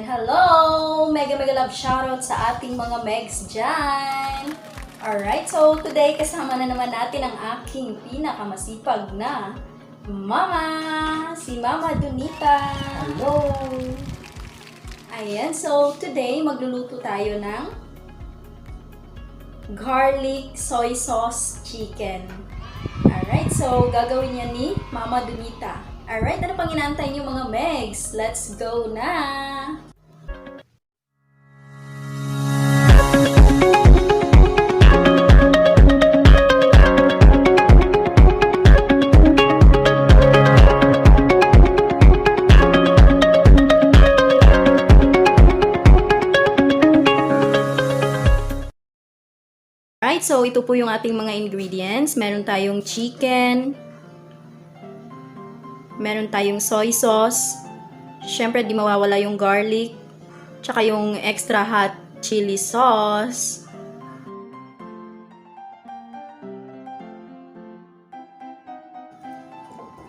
Hello! Mega love shoutout sa ating mga megs dyan! Alright, so today kasama na naman natin ang aking pinakamasipag na mama! Si Mama Donita! Hello! Ayan, so today magluluto tayo ng garlic soy sauce chicken. Alright, so gagawin niya ni Mama Donita. Alright, ano pang inaantay niyo mga megs? Let's go na! Alright, so ito po yung ating mga ingredients. Meron tayong chicken, meron tayong soy sauce, syempre di mawawala yung garlic, tsaka yung extra hot chili sauce.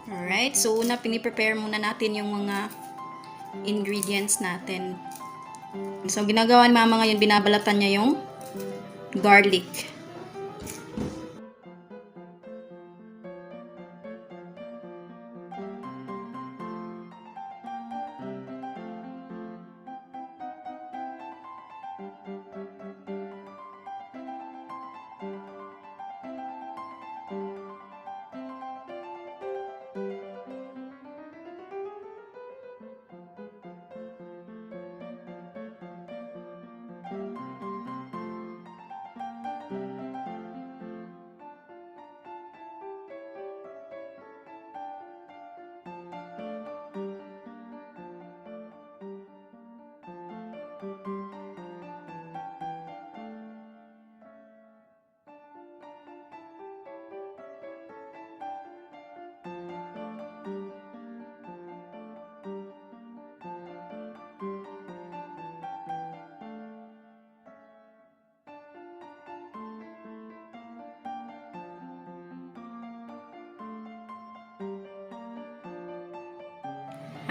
Alright, so una piniprepare muna natin yung mga ingredients natin. So ginagawa ni mama ngayon, binabalatan niya yung garlic.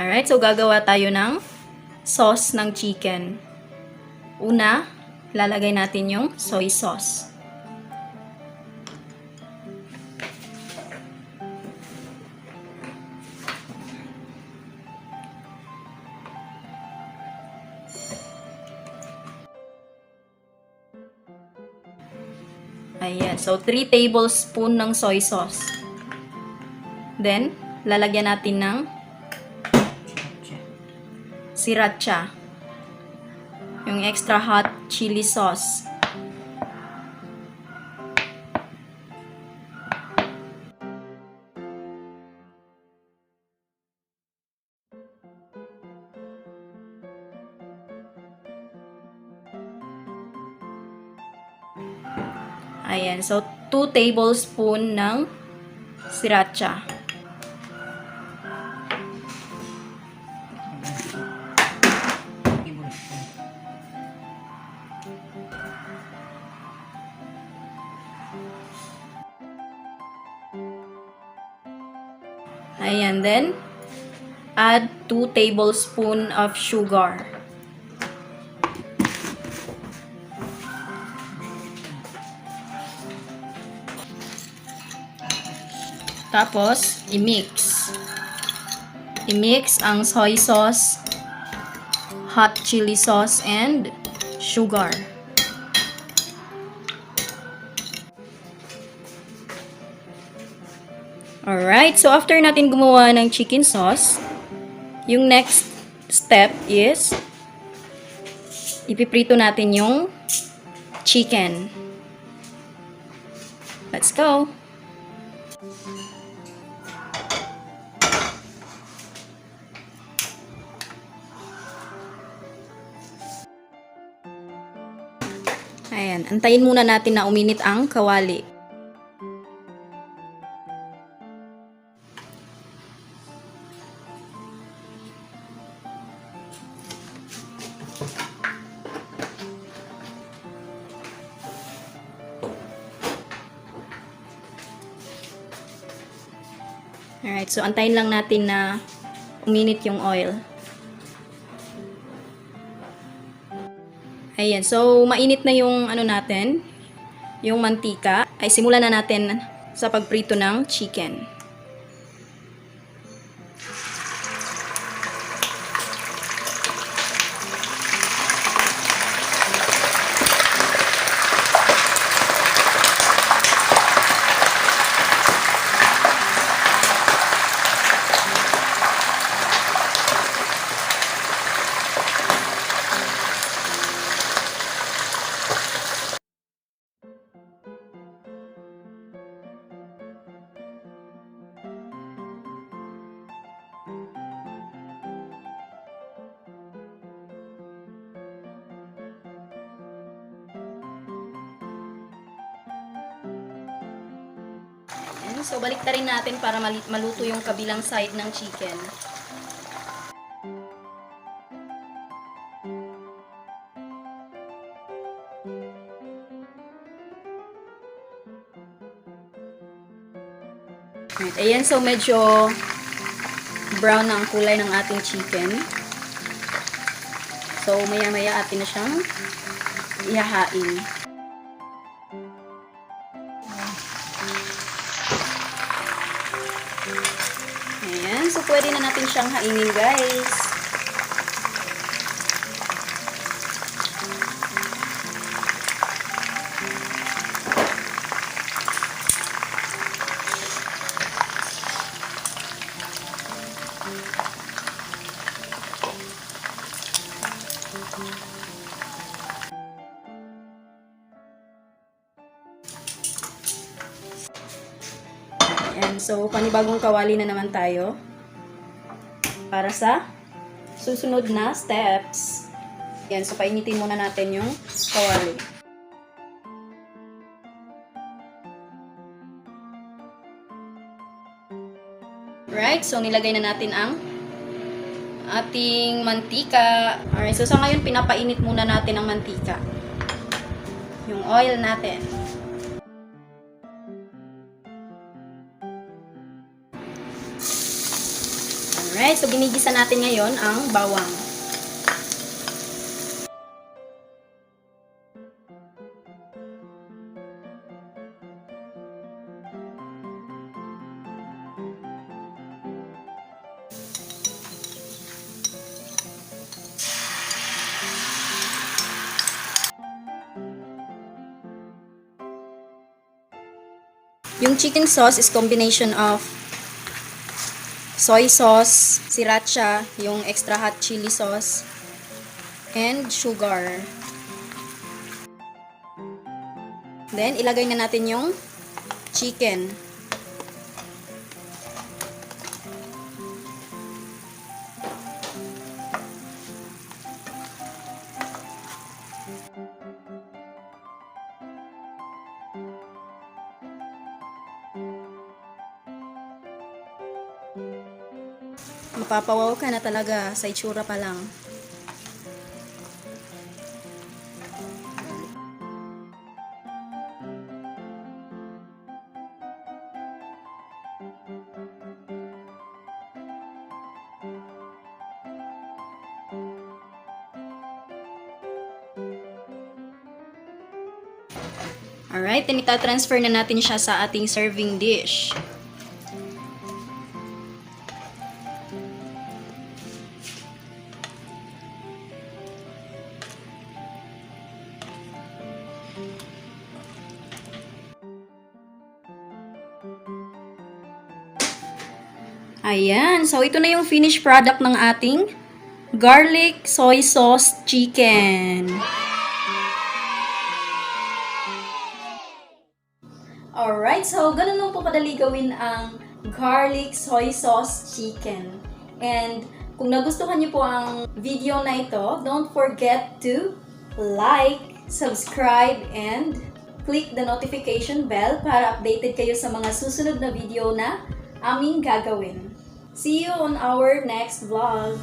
Alright, so gagawa tayo ng sauce ng chicken. Una, lalagay natin yung soy sauce. Ayan, so 3 tablespoon ng soy sauce. Then, lalagyan natin ng sriracha, yung extra hot chili sauce. Ayan, so 2 tablespoon ng sriracha. Ayan, then add 2 tablespoon of sugar. Tapos, i-mix. I-mix ang soy sauce, hot chili sauce, and sugar. Alright, so after natin gumawa ng chicken sauce, yung next step is ipiprito natin yung chicken. Let's go! Ayan, antayin muna natin na uminit ang kawali. Alright, so antayin lang natin na uminit yung oil. Ayan, so mainit na yung ano natin, yung mantika. Ay simulan na natin sa pagprito ng chicken. So, balik rin natin para maluto yung kabilang side ng chicken. Ayan, so medyo brown na ang kulay ng ating chicken. So, maya-maya atin na siyang ihahain. Ayan, so pwede na natin siyang hainin, guys. Ayan, so panibagong kawali na naman tayo para sa susunod na steps. Ayan, so painitin muna natin yung kawali. Right, so nilagay na natin ang ating mantika. Alright, so sa ngayon pinapainit muna natin ang mantika. Yung oil natin. Alright, so ginigisa natin ngayon ang bawang. Yung chicken sauce is combination of soy sauce, sriracha, yung extra hot chili sauce, and sugar. Then, ilagay na natin yung chicken. Mapapawaw ka na talaga sa itsura pa lang. Alright, then ita-transfer na natin siya sa ating serving dish. Ayan, so ito na yung finished product ng ating garlic soy sauce chicken. Alright, so ganun lang po kadali gawin ang garlic soy sauce chicken. And kung nagustuhan niyo po ang video na ito, don't forget to like, subscribe, and click the notification bell para updated kayo sa mga susunod na video na aming gagawin. See you on our next vlog.